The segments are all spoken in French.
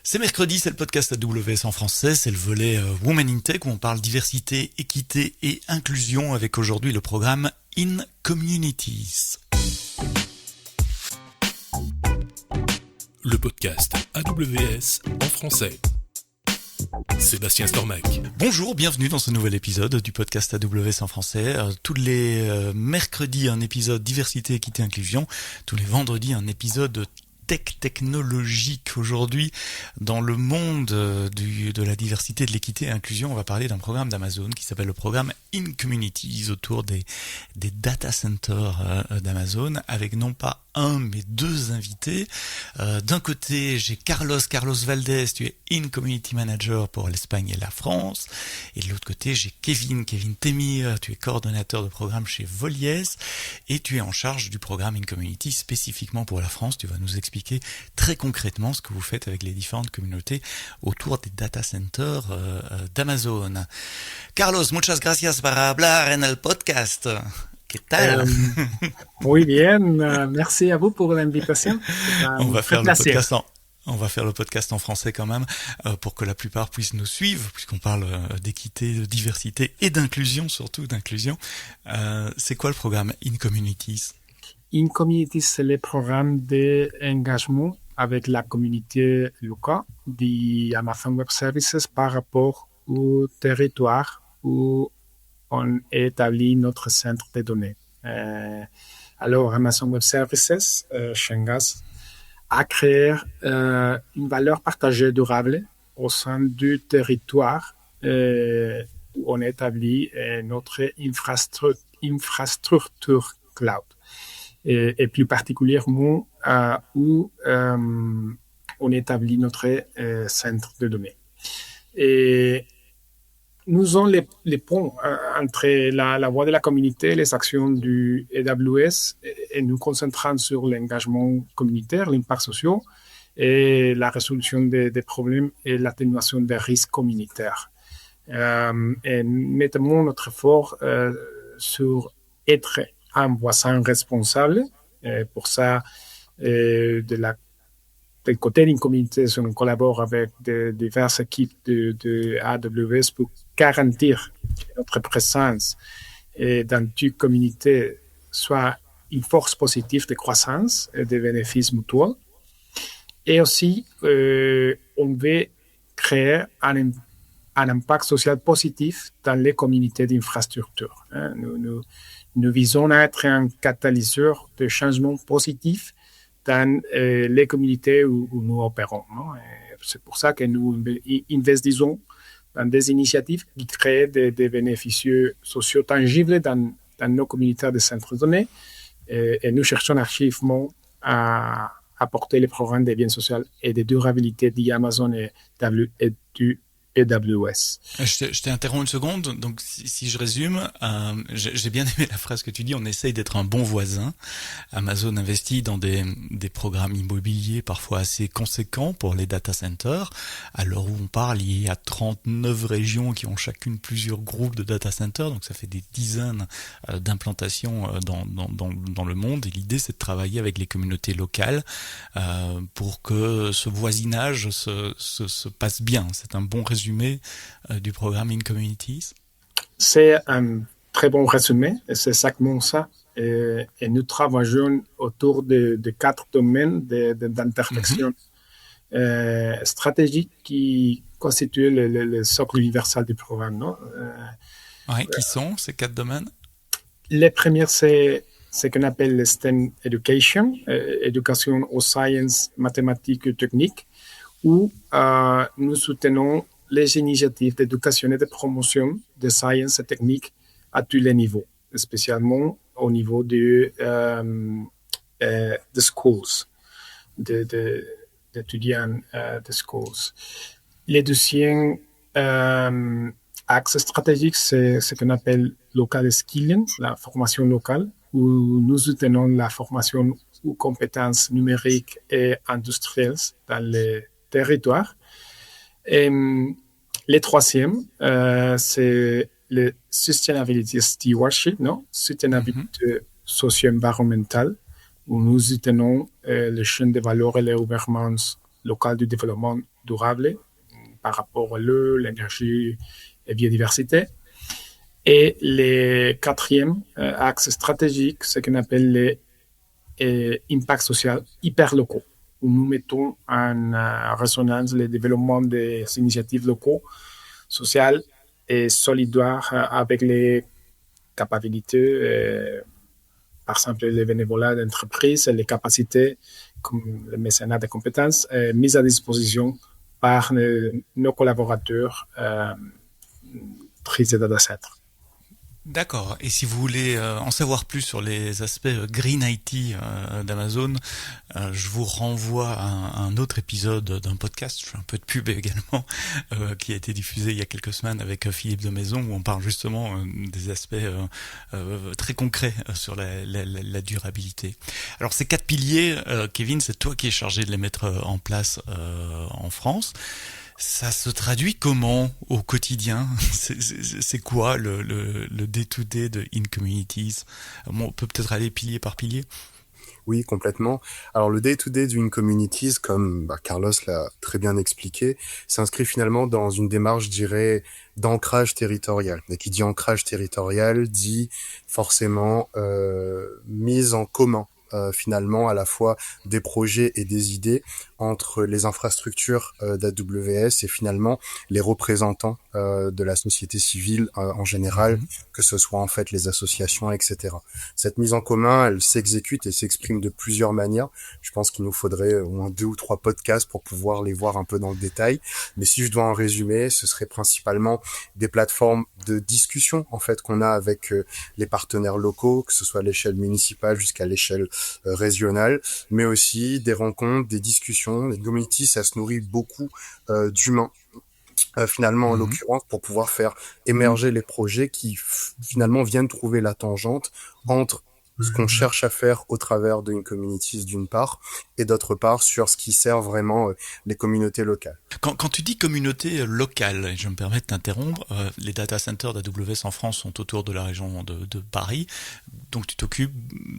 C'est mercredi, c'est le podcast AWS en français, c'est le volet Women in Tech où on parle diversité, équité et inclusion avec aujourd'hui le programme In Communities. Le podcast AWS en français. Sébastien Stormac. Bonjour, bienvenue dans ce nouvel épisode du podcast AWS en français. Tous les mercredis, un épisode diversité, équité, inclusion. Tous les vendredis, un épisode technologique. Aujourd'hui, dans le monde de la diversité, de l'équité et l'inclusion, on va parler d'un programme d'Amazon qui s'appelle le programme In Communities autour des data centers d'Amazon avec non pas un mais deux invités. D'un côté, j'ai Carlos Valdez, tu es In Community Manager pour l'Espagne et la France. Et de l'autre côté, j'ai Kevin Temir, tu es coordonnateur de programme chez Voliez et tu es en charge du programme In Community spécifiquement pour la France. Tu vas nous expliquer très concrètement ce que vous faites avec les différentes communautés autour des data centers d'Amazon. Carlos, muchas gracias por hablar en el podcast. ¿Qué tal? Muy bien, merci à vous pour l'invitation. On va faire le podcast en français quand même pour que la plupart puissent nous suivre puisqu'on parle d'équité, de diversité et d'inclusion, surtout d'inclusion. C'est quoi le programme In Communities? In Communities, c'est le programme d'engagement avec la communauté locale d'Amazon Web Services par rapport au territoire où on établit notre centre de données. Alors, Amazon Web Services, Shengas, a créé une valeur partagée durable au sein du territoire où on établit notre infrastructure cloud. Et plus particulièrement où on établit notre centre de données. Et nous avons les ponts entre la voix de la communauté, les actions du AWS et nous concentrons sur l'engagement communautaire, l'impact social et la résolution des problèmes et l'atténuation des risques communautaires. Et mettons notre effort sur être un voisin responsable. Pour ça, du côté d'une communauté, on collabore avec diverses équipes de AWS pour garantir que notre présence dans une communauté soit une force positive de croissance et de bénéfices mutuels. Et aussi, on veut créer un impact social positif dans les communautés d'infrastructure. Nous visons à être un catalyseur de changements positifs dans les communautés où nous opérons. Non? C'est pour ça que nous investissons dans des initiatives qui créent des bénéfices sociaux tangibles dans nos communautés de centres de données et nous cherchons activement à apporter les programmes de bien social et de durabilité d'Amazon et du AWS. Je t'ai interrompu une seconde, donc si je résume, j'ai bien aimé la phrase que tu dis, on essaye d'être un bon voisin. Amazon investit dans des programmes immobiliers parfois assez conséquents pour les data centers. À l'heure où on parle, il y a 39 régions qui ont chacune plusieurs groupes de data centers, donc ça fait des dizaines d'implantations dans le monde. Et l'idée, c'est de travailler avec les communautés locales pour que ce voisinage se passe bien. C'est un bon résumé du programme In Communities? C'est un très bon résumé, et c'est exactement ça. Et nous travaillons autour de 4 domaines d'intersection stratégique qui constituent le socle universel du programme. Non? Qui sont ces 4 domaines? Les premiers, c'est ce qu'on appelle le STEM Education, éducation aux sciences, mathématiques et techniques, où nous soutenons les initiatives d'éducation et de promotion des sciences et techniques à tous les niveaux, spécialement au niveau des schools, d'étudiants des schools. Le deuxième axe stratégique, c'est ce qu'on appelle local skilling, la formation locale, où nous soutenons la formation aux compétences numériques et industrielles dans les territoires. Et le troisième, c'est le Sustainability Stewardship, non? Sustainabilité socio-environnementale, où nous soutenons les chaînes de valeur et les gouvernances locales du développement durable par rapport à l'eau, l'énergie et biodiversité. Et le quatrième axe stratégique, ce qu'on appelle les impacts sociaux hyper locaux, où nous mettons en résonance le développement des initiatives locaux, sociales et solidaires avec les capacités, par exemple les bénévolats d'entreprise, les capacités comme le mécénat de compétences mises à disposition par nos collaborateurs Trees et Datasets. D'accord. Et si vous voulez en savoir plus sur les aspects Green IT d'Amazon, je vous renvoie à un autre épisode d'un podcast, je fais un peu de pub également, qui a été diffusé il y a quelques semaines avec Philippe de Maison, où on parle justement des aspects très concrets sur la durabilité. Alors ces 4 piliers, Kevin, c'est toi qui es chargé de les mettre en place en France. Ça se traduit comment au quotidien? C'est quoi le day-to-day de In-Communities? On peut peut-être aller pilier par pilier. Oui, complètement. Alors le day-to-day d'une communities, comme Carlos l'a très bien expliqué, s'inscrit finalement dans une démarche, je dirais, d'ancrage territorial. Et qui dit ancrage territorial dit forcément mise en commun. Finalement à la fois des projets et des idées entre les infrastructures d'AWS et finalement les représentants de la société civile en général, que ce soit en fait les associations, etc. Cette mise en commun, elle s'exécute et s'exprime de plusieurs manières. Je pense qu'il nous faudrait au moins 2 ou 3 podcasts pour pouvoir les voir un peu dans le détail. Mais si je dois en résumer, ce serait principalement des plateformes de discussion en fait qu'on a avec les partenaires locaux, que ce soit à l'échelle municipale jusqu'à l'échelle régionale, mais aussi des rencontres, des discussions. Les communities, ça se nourrit beaucoup d'humains. Finalement, en l'occurrence, pour pouvoir faire émerger les projets qui finalement viennent trouver la tangente entre ce qu'on cherche à faire au travers d'une communities d'une part, et d'autre part sur ce qui sert vraiment les communautés locales. Quand tu dis communauté locale, et je me permets de t'interrompre, les data centers d'AWS en France sont autour de la région de Paris, donc tu t'occupes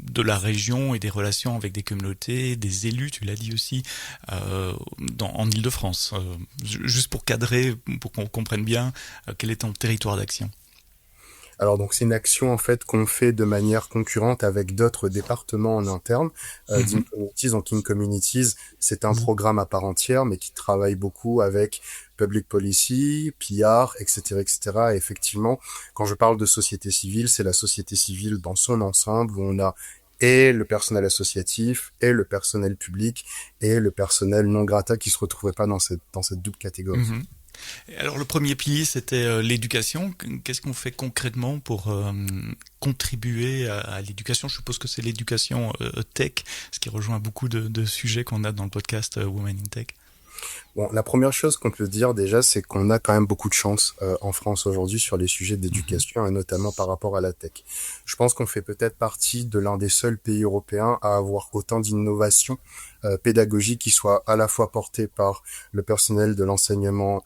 de la région et des relations avec des communautés, des élus, tu l'as dit aussi, en Île-de-France. Juste pour cadrer, pour qu'on comprenne bien quel est ton territoire d'action. Alors donc c'est une action en fait qu'on fait de manière concurrente avec d'autres départements en interne d'In-Communities. Donc In-Communities, c'est un programme à part entière, mais qui travaille beaucoup avec Public Policy, PR, etc., etc. Et effectivement, quand je parle de société civile, c'est la société civile dans son ensemble où on a et le personnel associatif, et le personnel public, et le personnel non grata qui se retrouvait pas dans cette double catégorie. Alors le premier pilier, c'était l'éducation. Qu'est-ce qu'on fait concrètement pour contribuer à l'éducation? Je suppose que c'est l'éducation tech, ce qui rejoint beaucoup de sujets qu'on a dans le podcast Women in Tech. Bon, la première chose qu'on peut dire déjà, c'est qu'on a quand même beaucoup de chance en France aujourd'hui sur les sujets d'éducation et notamment par rapport à la tech. Je pense qu'on fait peut-être partie de l'un des seuls pays européens à avoir autant d'innovations pédagogiques qui soient à la fois portées par le personnel de l'enseignement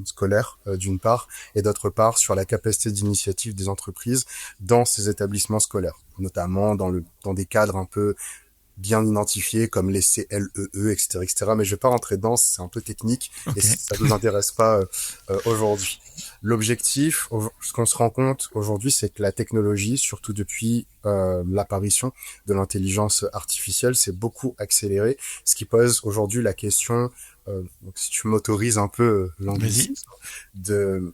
scolaire d'une part et d'autre part sur la capacité d'initiative des entreprises dans ces établissements scolaires, notamment dans des cadres un peu bien identifiés comme les CLEE, etc., etc. Mais je vais pas rentrer dedans, c'est un peu technique et ça nous intéresse pas aujourd'hui. L'objectif, ce qu'on se rend compte aujourd'hui, c'est que la technologie, surtout depuis l'apparition de l'intelligence artificielle, s'est beaucoup accélérée, ce qui pose aujourd'hui la question, donc si tu m'autorises un peu l'anglicisme, de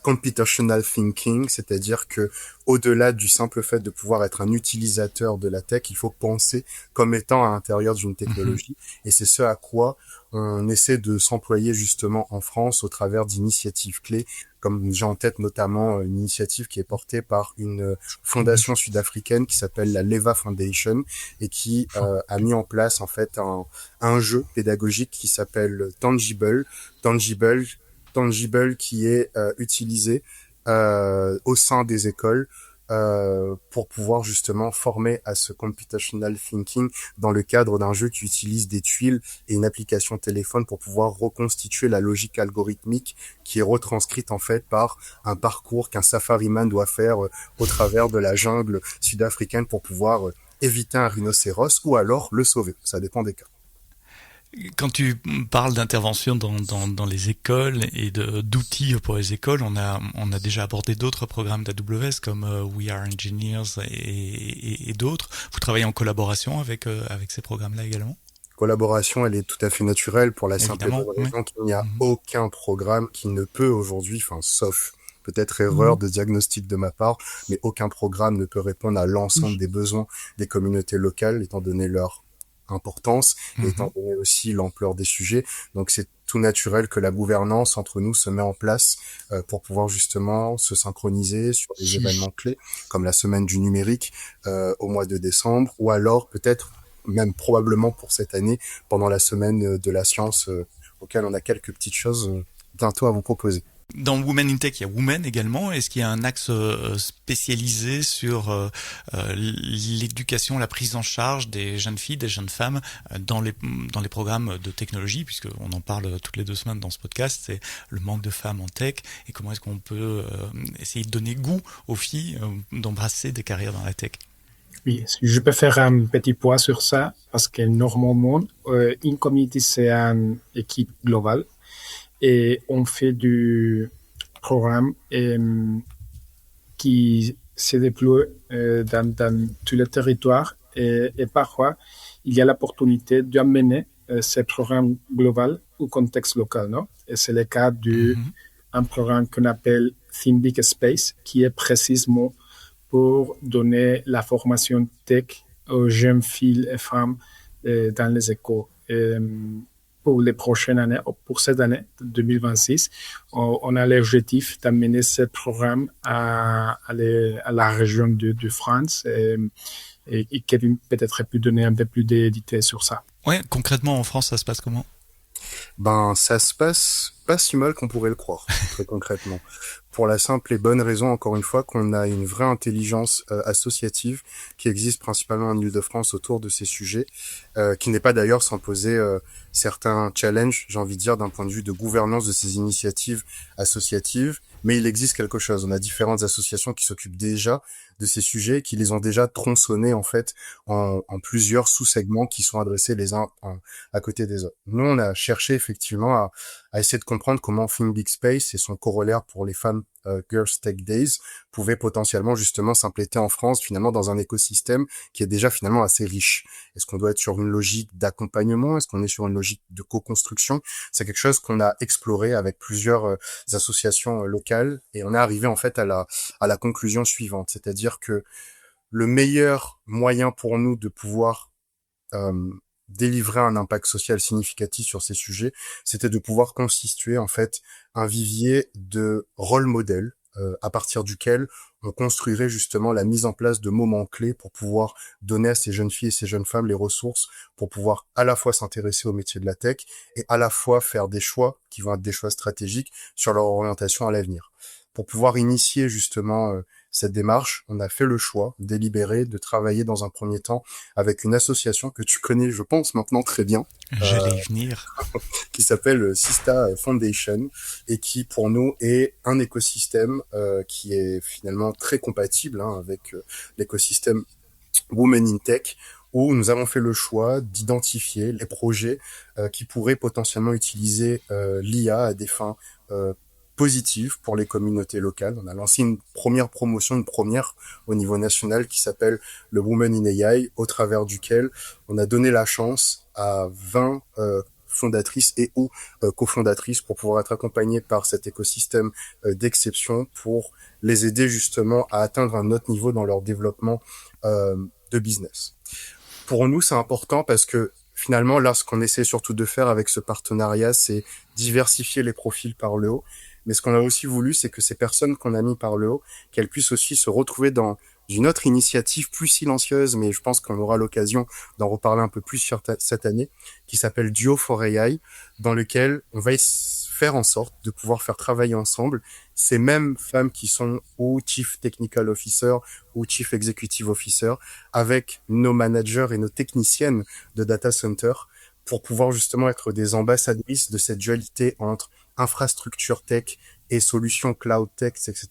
computational thinking, c'est-à-dire que au-delà du simple fait de pouvoir être un utilisateur de la tech, il faut penser comme étant à l'intérieur d'une technologie, et c'est ce à quoi on essaie de s'employer justement en France au travers d'initiatives clés, comme j'ai en tête notamment une initiative qui est portée par une fondation sud-africaine qui s'appelle la Leva Foundation et qui a mis en place en fait un jeu pédagogique qui s'appelle Tangible qui est utilisé au sein des écoles pour pouvoir justement former à ce computational thinking dans le cadre d'un jeu qui utilise des tuiles et une application téléphone pour pouvoir reconstituer la logique algorithmique qui est retranscrite en fait par un parcours qu'un safariman doit faire au travers de la jungle sud-africaine pour pouvoir éviter un rhinocéros ou alors le sauver. Ça dépend des cas. Quand tu parles d'intervention dans les écoles et d'outils pour les écoles, on a déjà abordé d'autres programmes d'AWS comme We Are Engineers et d'autres. Vous travaillez en collaboration avec ces programmes-là également? Collaboration, elle est tout à fait naturelle pour la simple et Évidemment, bonne raison oui. qu'il n'y a aucun programme qui ne peut aujourd'hui, enfin, sauf peut-être erreur de diagnostic de ma part, mais aucun programme ne peut répondre à l'ensemble des besoins des communautés locales, étant donné leur importance, et étant donné aussi l'ampleur des sujets. Donc c'est tout naturel que la gouvernance entre nous se met en place pour pouvoir justement se synchroniser sur des événements clés, comme la semaine du numérique au mois de décembre, ou alors peut-être même probablement pour cette année, pendant la semaine de la science, auquel on a quelques petites choses bientôt à vous proposer. Dans Women in Tech, il y a Women également. Est-ce qu'il y a un axe spécialisé sur l'éducation, la prise en charge des jeunes filles, des jeunes femmes dans les programmes de technologie, puisque on en parle toutes les 2 semaines dans ce podcast, c'est le manque de femmes en tech et comment est-ce qu'on peut essayer de donner goût aux filles d'embrasser des carrières dans la tech? Oui, je peux faire un petit point sur ça parce que normalement, InCommunity, c'est une équipe globale et on fait du programme qui se déploie dans tout le territoire et parfois, il y a l'opportunité d'amener ce programme global au contexte local, non? Et c'est le cas d'un programme qu'on appelle Think Big Space qui est précisément pour donner la formation tech aux jeunes filles et femmes dans les écoles. Pour les prochaines années, pour cette année 2026, on a l'objectif d'amener ce programme à la région de France et Kevin peut-être pu donner un peu plus de détails sur ça. Ouais, concrètement en France, ça se passe comment? Ben, ça se passe pas si mal qu'on pourrait le croire, très concrètement. Pour la simple et bonne raison, encore une fois, qu'on a une vraie intelligence associative qui existe principalement en Île-de-France autour de ces sujets, qui n'est pas d'ailleurs sans poser certains challenges, j'ai envie de dire, d'un point de vue de gouvernance de ces initiatives associatives, mais il existe quelque chose. On a différentes associations qui s'occupent déjà de ces sujets, qui les ont déjà tronçonnés en fait en plusieurs sous-segments qui sont adressés les uns à côté des autres. Nous, on a cherché effectivement à essayer de comprendre comment Think Big Space et son corollaire pour les femmes Girls Tech Days pouvaient potentiellement justement s'impléter en France finalement dans un écosystème qui est déjà finalement assez riche. Est-ce qu'on doit être sur une logique d'accompagnement? Est-ce qu'on est sur une logique de co-construction? C'est quelque chose qu'on a exploré avec plusieurs associations locales et on est arrivé en fait à la conclusion suivante, c'est-à-dire que le meilleur moyen pour nous de pouvoir délivrer un impact social significatif sur ces sujets, c'était de pouvoir constituer en fait un vivier de rôle modèle à partir duquel on construirait justement la mise en place de moments clés pour pouvoir donner à ces jeunes filles et ces jeunes femmes les ressources pour pouvoir à la fois s'intéresser au métier de la tech et à la fois faire des choix qui vont être des choix stratégiques sur leur orientation à l'avenir. Pour pouvoir initier justement cette démarche, on a fait le choix délibéré de travailler dans un premier temps avec une association que tu connais, je pense, maintenant très bien. J'allais y venir. Qui s'appelle Sista Foundation et qui, pour nous, est un écosystème qui est finalement très compatible avec l'écosystème Women in Tech, où nous avons fait le choix d'identifier les projets qui pourraient potentiellement utiliser l'IA à des fins positive pour les communautés locales. On a lancé une première promotion, une première au niveau national qui s'appelle le Women in AI, au travers duquel on a donné la chance à 20 fondatrices et ou cofondatrices pour pouvoir être accompagnées par cet écosystème d'exception pour les aider justement à atteindre un autre niveau dans leur développement de business. Pour nous, c'est important parce que finalement, là, ce qu'on essaie surtout de faire avec ce partenariat, c'est diversifier les profils par le haut. Mais ce qu'on a aussi voulu, c'est que ces personnes qu'on a mis par le haut, qu'elles puissent aussi se retrouver dans une autre initiative plus silencieuse, mais je pense qu'on aura l'occasion d'en reparler un peu plus sur cette année, qui s'appelle Duo for AI, dans lequel on va faire en sorte de pouvoir faire travailler ensemble ces mêmes femmes qui sont ou Chief Technical Officer ou Chief Executive Officer avec nos managers et nos techniciennes de data center pour pouvoir justement être des ambassadrices de cette dualité entre infrastructure tech et solutions cloud tech, etc.,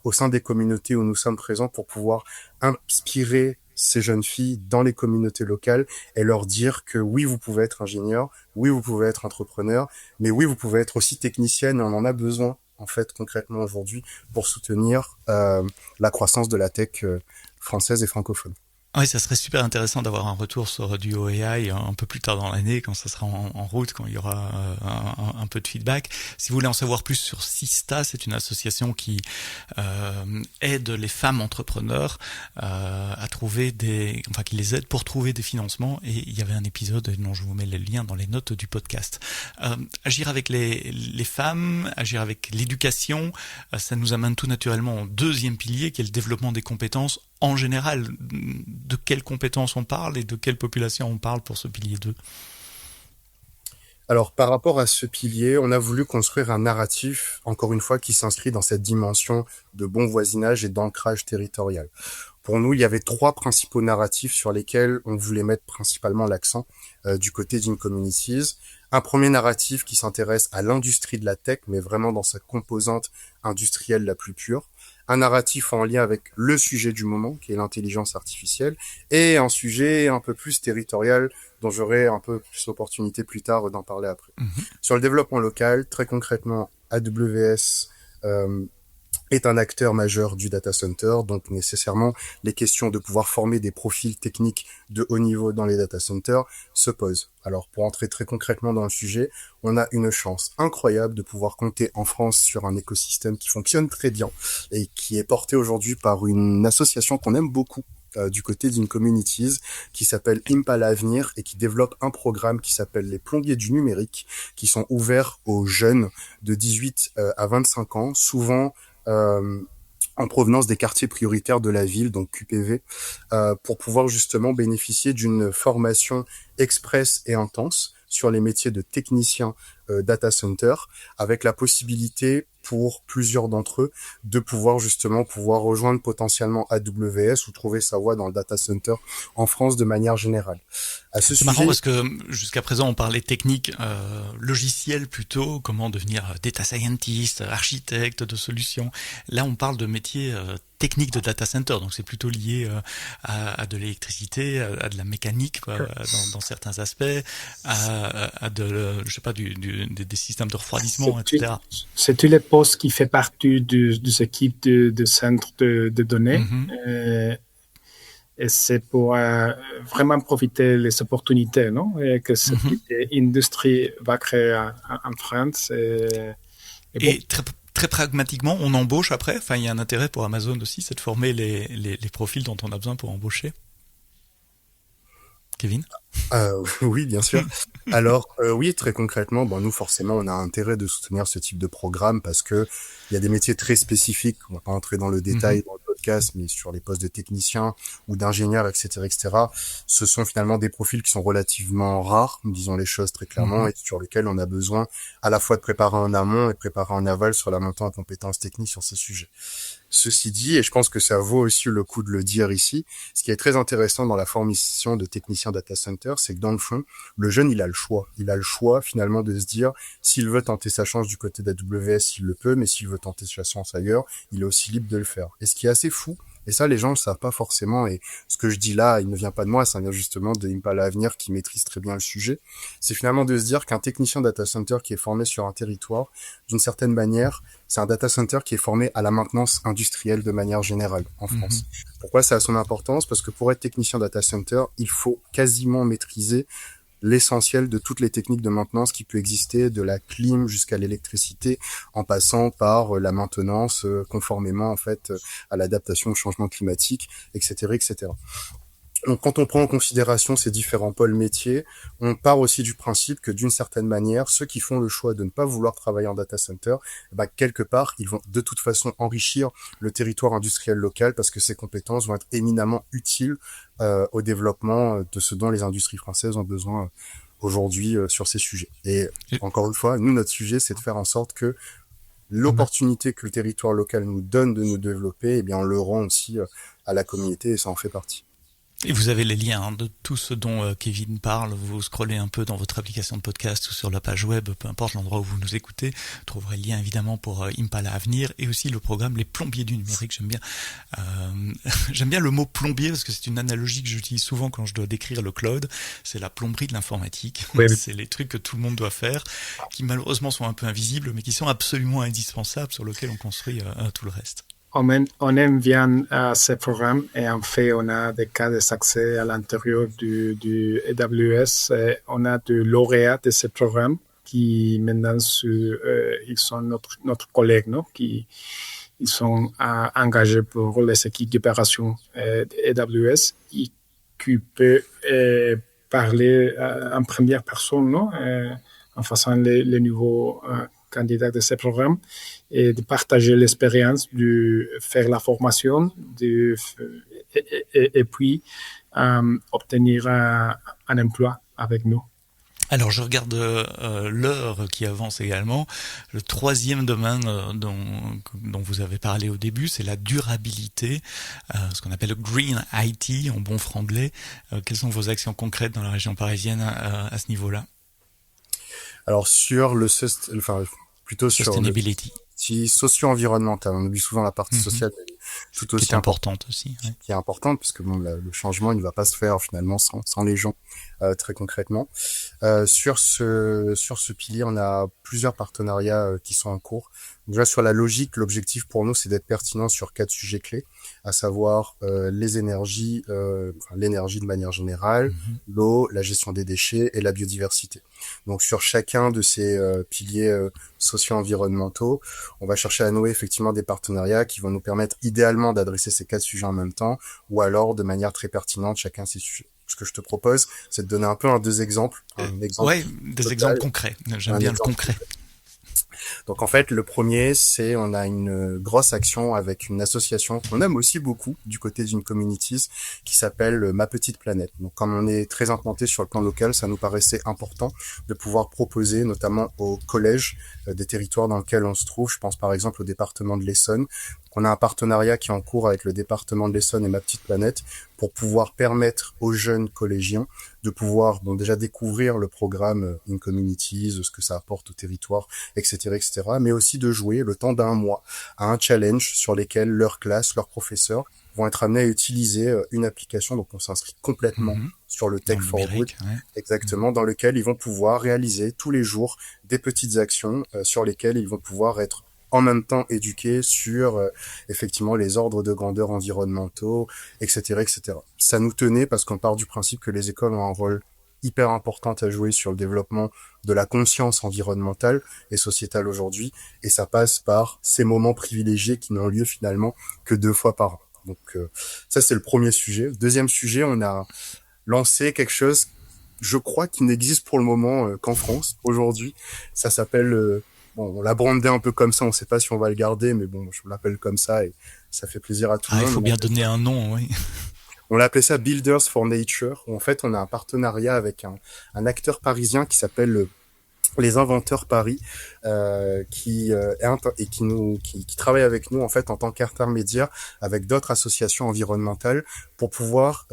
au sein des communautés où nous sommes présents pour pouvoir inspirer ces jeunes filles dans les communautés locales et leur dire que oui, vous pouvez être ingénieur, oui, vous pouvez être entrepreneur, mais oui, vous pouvez être aussi technicienne, on en a besoin en fait concrètement aujourd'hui pour soutenir la croissance de la tech française et francophone. Oui, ça serait super intéressant d'avoir un retour sur du OEI un peu plus tard dans l'année, quand ça sera en route, quand il y aura un peu de feedback. Si vous voulez en savoir plus sur Sista, c'est une association qui aide les femmes entrepreneurs à trouver qui les aide pour trouver des financements. Et il y avait un épisode dont je vous mets les liens dans les notes du podcast. Agir avec les femmes, agir avec l'éducation, ça nous amène tout naturellement au deuxième pilier, qui est le développement des compétences. En général, de quelles compétences on parle et de quelle population on parle pour ce pilier 2? Alors, par rapport à ce pilier, on a voulu construire un narratif, encore une fois, qui s'inscrit dans cette dimension de bon voisinage et d'ancrage territorial. Pour nous, il y avait 3 principaux narratifs sur lesquels on voulait mettre principalement l'accent du côté d'In-Communities. Un premier narratif qui s'intéresse à l'industrie de la tech, mais vraiment dans sa composante industrielle la plus pure. Un narratif en lien avec le sujet du moment, qui est l'intelligence artificielle, et un sujet un peu plus territorial, dont j'aurai un peu plus l'opportunité plus tard d'en parler après. Sur le développement local, très concrètement, AWS est un acteur majeur du data center, donc nécessairement les questions de pouvoir former des profils techniques de haut niveau dans les data centers se posent. Alors pour entrer très concrètement dans le sujet, on a une chance incroyable de pouvoir compter en France sur un écosystème qui fonctionne très bien et qui est porté aujourd'hui par une association qu'on aime beaucoup du côté d'In-Communities qui s'appelle Impala Avenir et qui développe un programme qui s'appelle les plombiers du numérique qui sont ouverts aux jeunes de 18 à 25 ans, souvent en provenance des quartiers prioritaires de la ville, donc QPV, pour pouvoir justement bénéficier d'une formation express et intense sur les métiers de technicien data center, avec la possibilité pour plusieurs d'entre eux de pouvoir rejoindre potentiellement AWS ou trouver sa voie dans le data center en France de manière générale. C'est marrant parce que jusqu'à présent on parlait technique logicielle plutôt, comment devenir data scientist, architecte de solutions. Là on parle de métiers techniques de data center, donc c'est plutôt lié à de l'électricité, à de la mécanique quoi, dans certains aspects, à des systèmes de refroidissement, etc. C'est tous les postes qui font partie de cette équipe de centre de données. Et c'est pour vraiment profiter des opportunités, non? Et que cette industrie va créer en France. Et très pragmatiquement, on embauche après. Enfin, il y a un intérêt pour Amazon aussi, c'est de former les profils dont on a besoin pour embaucher. Kevin? Oui, bien sûr. Alors, oui, très concrètement, nous, forcément, on a intérêt de soutenir ce type de programme parce que il y a des métiers très spécifiques. On va pas entrer dans le détail dans le podcast, mais sur les postes de techniciens ou d'ingénieurs, etc., ce sont finalement des profils qui sont relativement rares, disons les choses très clairement, et sur lesquels on a besoin à la fois de préparer en amont et de préparer en aval sur la montée en compétences techniques sur ce sujet. Ceci dit, et je pense que ça vaut aussi le coup de le dire ici, ce qui est très intéressant dans la formation de technicien data center, c'est que dans le fond, le jeune, il a le choix. Il a le choix, finalement, de se dire, s'il veut tenter sa chance du côté d'AWS, il le peut, mais s'il veut tenter sa chance ailleurs, il est aussi libre de le faire. Et ce qui est assez fou, et ça, les gens ne le savent pas forcément, et ce que je dis là, il ne vient pas de moi, ça vient justement de Impala Avenir qui maîtrise très bien le sujet, c'est finalement de se dire qu'un technicien data center qui est formé sur un territoire, d'une certaine manière, c'est un data center qui est formé à la maintenance industrielle de manière générale en France. Pourquoi ça a son importance? Parce que pour être technicien data center, il faut quasiment maîtriser l'essentiel de toutes les techniques de maintenance qui peut exister, de la clim jusqu'à l'électricité, en passant par la maintenance conformément en fait à l'adaptation au changement climatique, etc., etc. Donc, quand on prend en considération ces différents pôles métiers, on part aussi du principe que d'une certaine manière, ceux qui font le choix de ne pas vouloir travailler en data center, quelque part, ils vont de toute façon enrichir le territoire industriel local parce que ces compétences vont être éminemment utiles au développement de ce dont les industries françaises ont besoin aujourd'hui sur ces sujets. Et encore une fois, nous, notre sujet, c'est de faire en sorte que l'opportunité que le territoire local nous donne de nous développer, eh bien, on le rend aussi à la communauté et ça en fait partie. Et vous avez les liens de tout ce dont Kevin parle. Vous scrollez un peu dans votre application de podcast ou sur la page web, peu importe l'endroit où vous nous écoutez. Vous trouverez le lien évidemment pour Impala Avenir et aussi le programme Les Plombiers du numérique. J'aime bien le mot plombier parce que c'est une analogie que j'utilise souvent quand je dois décrire le cloud. C'est la plomberie de l'informatique. Oui. C'est les trucs que tout le monde doit faire, qui malheureusement sont un peu invisibles, mais qui sont absolument indispensables, sur lesquels on construit tout le reste. On aime bien ces programmes et en fait, on a des cas d'accès à l'intérieur du AWS. Et on a des lauréats de ces programmes qui maintenant ils sont notre collègue, non? Ils sont engagés pour les équipes d'opération AWS et qui peut parler en première personne, non? En faisant les nouveaux candidats de ces programmes et de partager l'expérience, de faire la formation et puis obtenir un emploi avec nous. Alors je regarde l'heure qui avance également. Le troisième domaine dont vous avez parlé au début, c'est la durabilité, ce qu'on appelle le Green IT en bon franglais. Quelles sont vos actions concrètes dans la région parisienne à ce niveau-là? Alors sur plutôt sur Sustainability. Si socio-environnemental, on oublie souvent la partie sociale, tout aussi qui est importante aussi. Ouais. Qui est importante parce que bon, le changement, il ne va pas se faire finalement sans les gens, très concrètement. Sur ce pilier, on a plusieurs partenariats qui sont en cours. Déjà sur la logique, l'objectif pour nous, c'est d'être pertinent sur 4 sujets clés, à savoir les énergies, l'énergie de manière générale, l'eau, la gestion des déchets et la biodiversité. Donc sur chacun de ces piliers socio-environnementaux, on va chercher à nouer effectivement des partenariats qui vont nous permettre idéalement d'adresser ces 4 sujets en même temps, ou alors de manière très pertinente chacun de ces sujets. Ce que je te propose, c'est de donner un peu deux exemples. Des exemples concrets. J'aime bien le concret. Donc en fait, le premier, c'est on a une grosse action avec une association qu'on aime aussi beaucoup du côté d'une communities qui s'appelle Ma Petite Planète. Donc comme on est très implanté sur le plan local, ça nous paraissait important de pouvoir proposer notamment aux collèges des territoires dans lesquels on se trouve. Je pense par exemple au département de l'Essonne. On a un partenariat qui est en cours avec le département de l'Essonne et Ma Petite Planète pour pouvoir permettre aux jeunes collégiens de pouvoir déjà découvrir le programme In Communities, ce que ça apporte au territoire, etc., mais aussi de jouer le temps d'un mois à un challenge sur lesquels leur classe, leurs professeurs vont être amenés à utiliser une application. Donc on s'inscrit complètement sur le Tech for Good, exactement, dans lequel ils vont pouvoir réaliser tous les jours des petites actions sur lesquelles ils vont pouvoir être en même temps éduqués sur effectivement les ordres de grandeur environnementaux, etc., etc. Ça nous tenait parce qu'on part du principe que les écoles ont un rôle hyper important à jouer sur le développement de la conscience environnementale et sociétale aujourd'hui, et ça passe par ces moments privilégiés qui n'ont lieu finalement que 2 fois par an. Donc ça c'est le premier sujet. Deuxième sujet, on a lancé quelque chose, je crois, qui n'existe pour le moment qu'en France aujourd'hui. Ça s'appelle on l'a brandé un peu comme ça, on sait pas si on va le garder, mais bon, je l'appelle comme ça et ça fait plaisir à tout le monde. Il faut bien donner un nom, oui. On l'a appelé ça Builders for Nature, où en fait on a un partenariat avec un acteur parisien qui s'appelle les Inventeurs Paris, qui travaille avec nous en fait en tant qu'intermédiaire avec d'autres associations environnementales pour pouvoir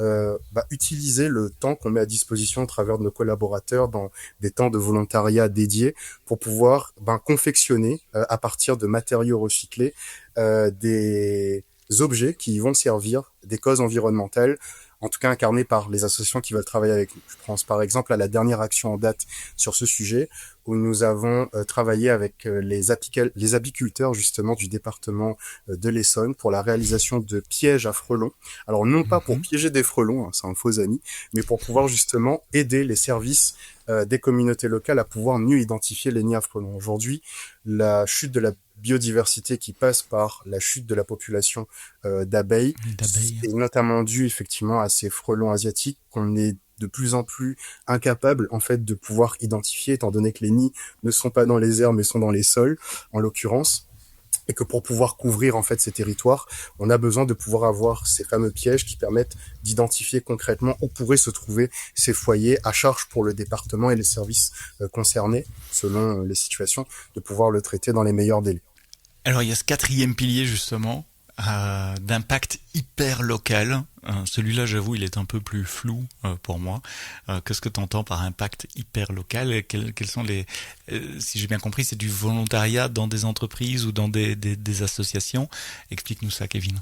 utiliser le temps qu'on met à disposition au travers de nos collaborateurs dans des temps de volontariat dédiés pour pouvoir confectionner à partir de matériaux recyclés des objets qui vont servir des causes environnementales, en tout cas incarnées par les associations qui veulent travailler avec nous. Je pense par exemple à la dernière action en date sur ce sujet, où nous avons travaillé avec les apiculteurs justement du département de l'Essonne pour la réalisation de pièges à frelons. Alors non pas pour piéger des frelons, c'est un faux ami, mais pour pouvoir justement aider les services des communautés locales à pouvoir mieux identifier les nids à frelons. Aujourd'hui, la chute de la biodiversité qui passe par la chute de la population d'abeilles est notamment due effectivement à ces frelons asiatiques qu'on est de plus en plus incapable en fait de pouvoir identifier, étant donné que les nids ne sont pas dans les airs mais sont dans les sols en l'occurrence, et que pour pouvoir couvrir en fait ces territoires, on a besoin de pouvoir avoir ces fameux pièges qui permettent d'identifier concrètement où pourraient se trouver ces foyers à charge pour le département et les services concernés, selon les situations, de pouvoir le traiter dans les meilleurs délais. Alors il y a ce 4e pilier justement, d'impact hyper local. Celui-là, j'avoue, il est un peu plus flou pour moi. Qu'est-ce que tu entends par impact hyper local? Et quels sont les... si j'ai bien compris, c'est du volontariat dans des entreprises ou dans des associations. Explique-nous ça, Kevin.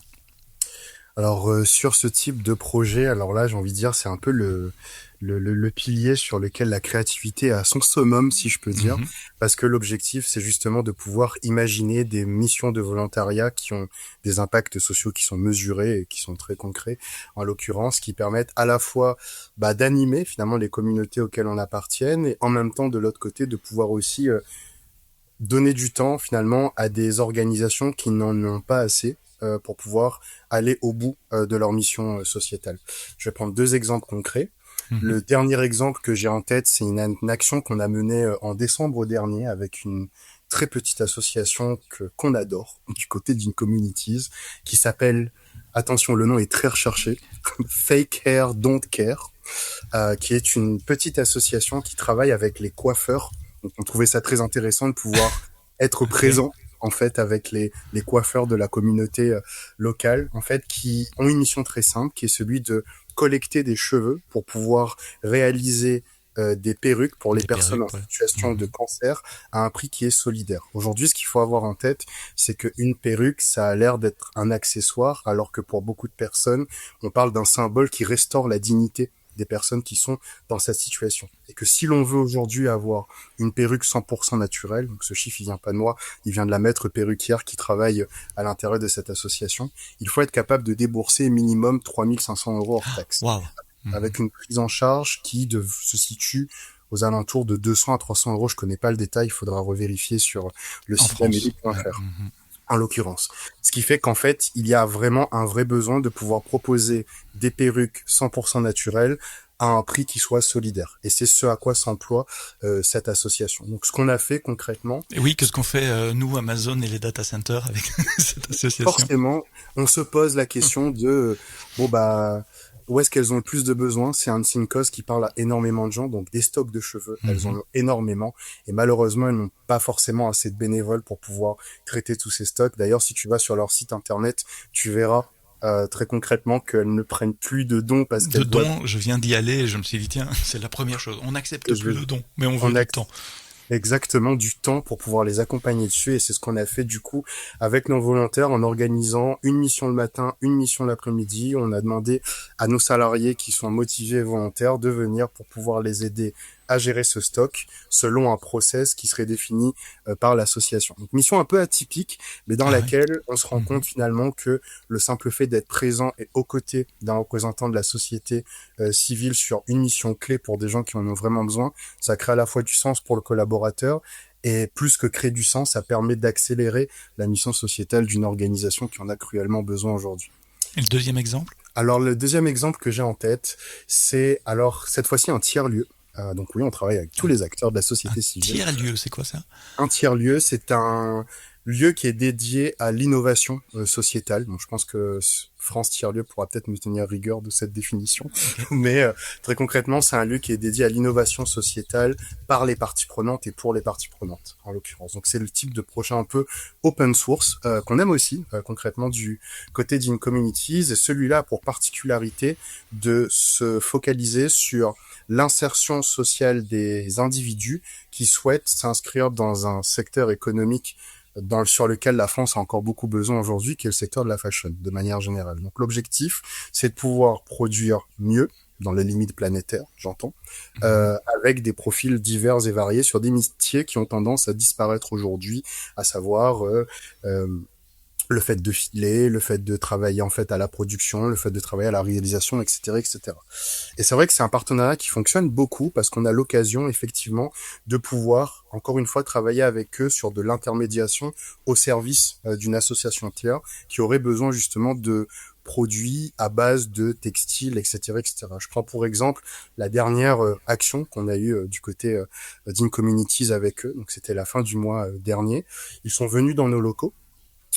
Alors sur ce type de projet, alors là j'ai envie de dire c'est un peu le pilier sur lequel la créativité a son summum, si je peux dire, parce que l'objectif c'est justement de pouvoir imaginer des missions de volontariat qui ont des impacts sociaux qui sont mesurés et qui sont très concrets, en l'occurrence, qui permettent à la fois d'animer finalement les communautés auxquelles on appartient et en même temps de l'autre côté de pouvoir aussi donner du temps finalement à des organisations qui n'en ont pas assez pour pouvoir aller au bout de leur mission sociétale. Je vais prendre 2 exemples concrets. Le dernier exemple que j'ai en tête, c'est une action qu'on a menée en décembre dernier avec une très petite association qu'on adore, du côté d'une communities, qui s'appelle, attention, le nom est très recherché, Fake Hair Don't Care, qui est une petite association qui travaille avec les coiffeurs. Donc, on trouvait ça très intéressant de pouvoir être présent en fait avec les coiffeurs de la communauté locale, en fait, qui ont une mission très simple, qui est celui de collecter des cheveux pour pouvoir réaliser des perruques pour les personnes en situation de cancer à un prix qui est solidaire. Aujourd'hui, ce qu'il faut avoir en tête, c'est qu'une perruque, ça a l'air d'être un accessoire, alors que pour beaucoup de personnes, on parle d'un symbole qui restaure la dignité des personnes qui sont dans cette situation. Et que si l'on veut aujourd'hui avoir une perruque 100% naturelle, donc ce chiffre il vient pas de moi, il vient de la maître perruquière qui travaille à l'intérieur de cette association, il faut être capable de débourser minimum 3 500 € hors taxe. Wow. Avec une prise en charge qui se situe aux alentours de 200 à 300 €. Je connais pas le détail, il faudra revérifier sur le site amélie.fr. En l'occurrence. Ce qui fait qu'en fait, il y a vraiment un vrai besoin de pouvoir proposer des perruques 100% naturelles à un prix qui soit solidaire. Et c'est ce à quoi s'emploie cette association. Donc, ce qu'on a fait concrètement... Et oui, qu'est-ce qu'on fait, nous, Amazon et les data centers, avec cette association? Forcément, on se pose la question de... où est-ce qu'elles ont le plus de besoins? C'est une cause qui parle à énormément de gens, donc des stocks de cheveux, elles en ont énormément, et malheureusement, elles n'ont pas forcément assez de bénévoles pour pouvoir traiter tous ces stocks. D'ailleurs, si tu vas sur leur site internet, tu verras très concrètement qu'elles ne prennent plus de dons parce qu'elles... De dons, je viens d'y aller et je me suis dit, tiens, c'est la première chose, on n'accepte plus de dons, mais on veut du temps. Exactement, du temps pour pouvoir les accompagner dessus, et c'est ce qu'on a fait du coup avec nos volontaires en organisant une mission le matin, une mission l'après-midi. On a demandé à nos salariés qui sont motivés et volontaires de venir pour pouvoir les aider à gérer ce stock selon un process qui serait défini par l'association. Donc mission un peu atypique, mais dans laquelle on se rend compte finalement que le simple fait d'être présent et aux côtés d'un représentant de la société civile sur une mission clé pour des gens qui en ont vraiment besoin, ça crée à la fois du sens pour le collaborateur, et plus que créer du sens, ça permet d'accélérer la mission sociétale d'une organisation qui en a cruellement besoin aujourd'hui. Et le deuxième exemple? Alors le deuxième exemple que j'ai en tête, c'est alors cette fois-ci un tiers-lieu. Donc oui, on travaille avec tous les acteurs de la société civile. Un tiers-lieu, c'est quoi ça? Un tiers-lieu, c'est un lieu qui est dédié à l'innovation sociétale. Donc je pense que France Tiers-Lieu pourra peut-être me tenir rigueur de cette définition. Mais très concrètement, c'est un lieu qui est dédié à l'innovation sociétale par les parties prenantes et pour les parties prenantes, en l'occurrence. Donc c'est le type de projet un peu open source qu'on aime aussi, concrètement du côté d'InCommunities. Et celui-là a pour particularité de se focaliser sur l'insertion sociale des individus qui souhaitent s'inscrire dans un secteur économique sur lequel la France a encore beaucoup besoin aujourd'hui, qui est le secteur de la fashion, de manière générale. Donc l'objectif, c'est de pouvoir produire mieux, dans les limites planétaires, j'entends, avec des profils divers et variés sur des métiers qui ont tendance à disparaître aujourd'hui, à savoir le fait de filer, le fait de travailler en fait à la production, le fait de travailler à la réalisation, etc., etc. Et c'est vrai que c'est un partenariat qui fonctionne beaucoup parce qu'on a l'occasion effectivement de pouvoir encore une fois travailler avec eux sur de l'intermédiation au service d'une association tiers qui aurait besoin justement de produits à base de textiles, etc., etc. Je prends pour exemple la dernière action qu'on a eue du côté d'InCommunities avec eux. Donc c'était la fin du mois dernier. Ils sont venus dans nos locaux,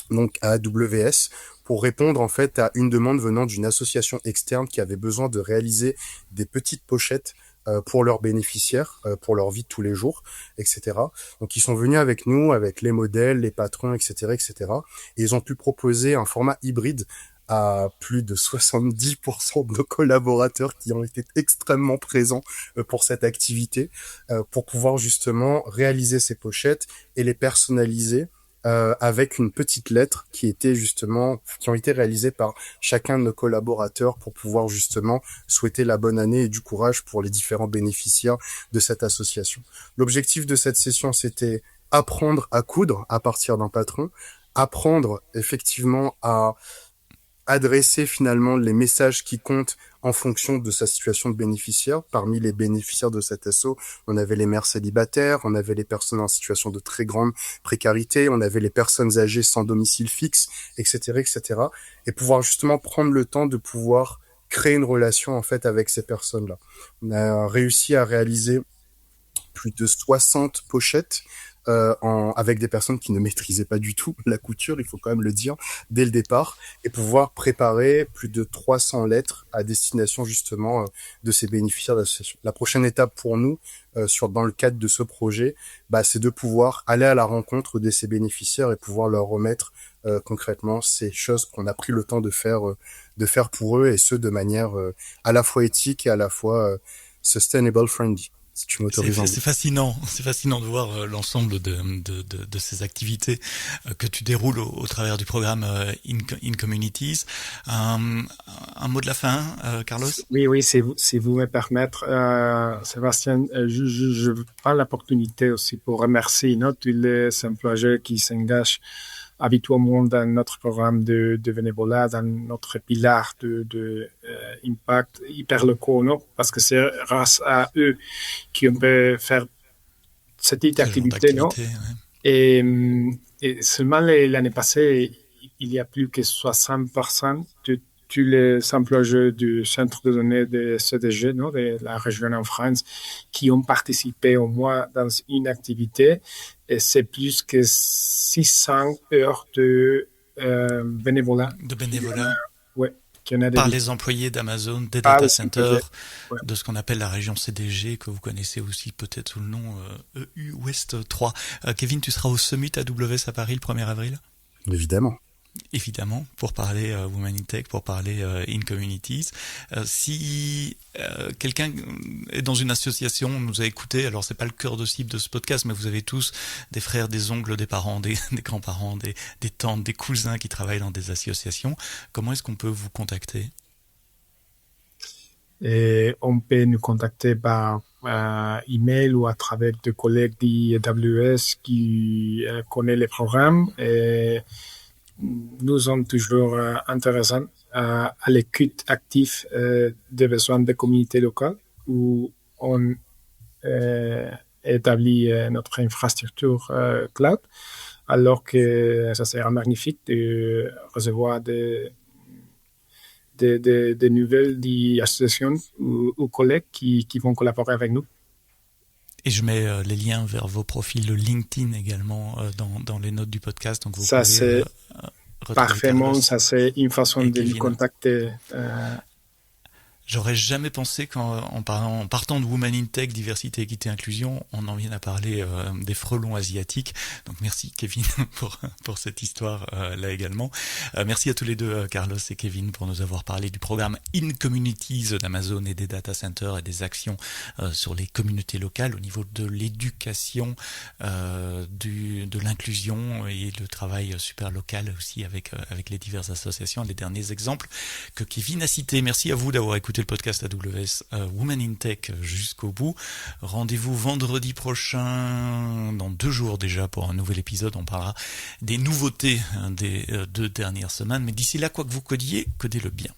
donc à AWS, pour répondre en fait à une demande venant d'une association externe qui avait besoin de réaliser des petites pochettes pour leurs bénéficiaires, pour leur vie de tous les jours, etc. Donc ils sont venus avec nous, avec les modèles, les patrons, etc., etc. Et ils ont pu proposer un format hybride à plus de 70% de nos collaborateurs qui ont été extrêmement présents pour cette activité, pour pouvoir justement réaliser ces pochettes et les personnaliser avec une petite lettre qui ont été réalisées par chacun de nos collaborateurs pour pouvoir justement souhaiter la bonne année et du courage pour les différents bénéficiaires de cette association. L'objectif de cette session, c'était apprendre à coudre à partir d'un patron, apprendre effectivement à adresser finalement les messages qui comptent en fonction de sa situation de bénéficiaire. Parmi les bénéficiaires de cet asso, on avait les mères célibataires, on avait les personnes en situation de très grande précarité, on avait les personnes âgées sans domicile fixe, etc., etc. Et pouvoir justement prendre le temps de pouvoir créer une relation en fait avec ces personnes-là. On a réussi à réaliser plus de 60 pochettes avec des personnes qui ne maîtrisaient pas du tout la couture, il faut quand même le dire, dès le départ, et pouvoir préparer plus de 300 lettres à destination justement de ces bénéficiaires d'association. La prochaine étape pour nous, dans le cadre de ce projet, c'est de pouvoir aller à la rencontre de ces bénéficiaires et pouvoir leur remettre concrètement ces choses qu'on a pris le temps de faire pour eux, et ce de manière à la fois éthique et à la fois sustainable friendly. Si tu m'autorises. C'est fascinant de voir l'ensemble de ces activités que tu déroules au travers du programme In Communities. Un mot de la fin, Carlos? Oui, si vous me permettez, Sébastien, je prends l'opportunité aussi pour remercier tous les employés qui s'engagent habituellement dans notre programme de bénévolat, dans notre pilar de impact hyper locaux, non? Parce que c'est grâce à eux qu'on peut faire cette activité, non? Ouais. Et seulement l'année passée, il y a plus que 60% de tous les employés du centre de données de CDG, non, de la région en France, qui ont participé au moins dans une activité. Et c'est plus que 600 heures de bénévolat. De bénévolat. Ouais. Par les employés d'Amazon, des data centers, de ce qu'on appelle la région CDG, que vous connaissez aussi peut-être sous le nom EU West 3. Kevin, tu seras au Summit AWS à Paris le 1er avril? Évidemment, pour parler Women in Tech, pour parler In Communities. Si quelqu'un est dans une association, nous a écouté, alors c'est pas le cœur de cible de ce podcast, mais vous avez tous des frères, des oncles, des parents, des grands-parents, des tantes, des cousins qui travaillent dans des associations. Comment est-ce qu'on peut vous contacter? Et on peut nous contacter par email ou à travers des collègues d'AWS qui connaissent les programmes. Et nous sommes toujours intéressants à l'écoute active des besoins des communautés locales où on établit notre infrastructure cloud, alors que ça sera magnifique de recevoir des nouvelles d'associations ou collègues qui vont collaborer avec nous. Et je mets les liens vers vos profils LinkedIn également dans les notes du podcast. Donc vous ça, pouvez, c'est parfaitement, ça c'est une façon de nous contacter. J'aurais jamais pensé qu'en partant de Women in Tech, diversité, équité, inclusion, on en vienne à parler des frelons asiatiques. Donc merci Kevin pour cette histoire là également. Merci à tous les deux, Carlos et Kevin, pour nous avoir parlé du programme In Communities d'Amazon et des data centers et des actions sur les communautés locales au niveau de l'éducation, de l'inclusion et le travail super local aussi avec les diverses associations, les derniers exemples que Kevin a cités. Merci à vous d'avoir écouté le podcast AWS Women in Tech jusqu'au bout. Rendez-vous vendredi prochain, dans 2 jours déjà, pour un nouvel épisode. On parlera des nouveautés des 2 dernières semaines. Mais d'ici là, quoi que vous codiez, codez-le bien.